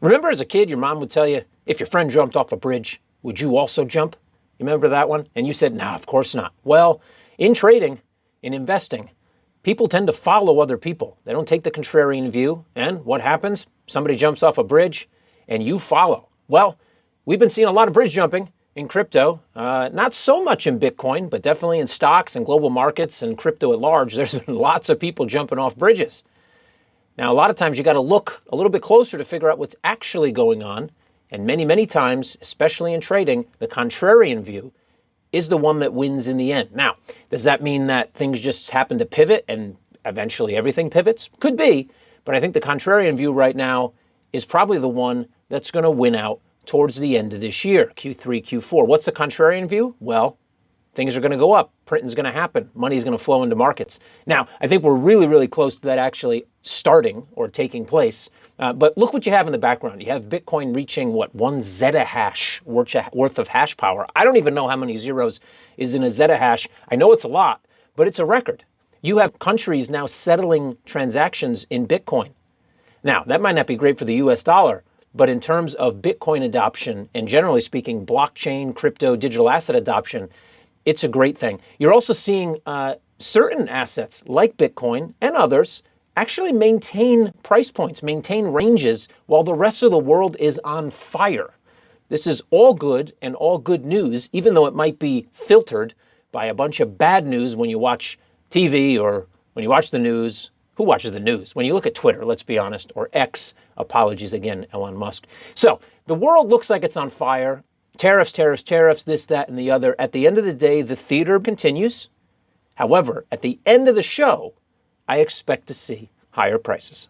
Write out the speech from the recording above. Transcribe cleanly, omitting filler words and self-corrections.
Remember as a kid, your mom would tell you, if your friend jumped off a bridge, would you also jump? You remember that one? And you said, no, of course not. Well, in trading, in investing, people tend to follow other people. They don't take the contrarian view. And what happens? Somebody jumps off a bridge and you follow. Well, we've been seeing a lot of bridge jumping in crypto, not so much in Bitcoin, but definitely in stocks and global markets and crypto at large. There's been lots of people jumping off bridges. Now, a lot of times you got to look a little bit closer to figure out what's actually going on. And many, many times, especially in trading, the contrarian view is the one that wins in the end. Now, does that mean that things just happen to pivot and eventually everything pivots? Could be, but I think the contrarian view right now is probably the one that's going to win out towards the end of this year, Q3, Q4. What's the contrarian view? Well, things are going to go up. Printing's going to happen. Money's going to flow into markets. Now, I think we're really, really close to that actually starting or taking place. But look what you have in the background. You have Bitcoin reaching, 1 zettahash worth of hash power. I don't even know how many zeros is in a zettahash. I know it's a lot, but it's a record. You have countries now settling transactions in Bitcoin. Now, that might not be great for the US dollar, but in terms of Bitcoin adoption and generally speaking, blockchain, crypto, digital asset adoption, it's a great thing. You're also seeing certain assets like Bitcoin and others actually maintain price points, maintain ranges while the rest of the world is on fire. This is all good and all good news, even though it might be filtered by a bunch of bad news when you watch TV or when you watch the news. Who watches the news? When you look at Twitter, let's be honest, or X, apologies again, Elon Musk. So the world looks like it's on fire. Tariffs, tariffs, tariffs, this, that, and the other. At the end of the day, the theater continues. However, at the end of the show, I expect to see higher prices.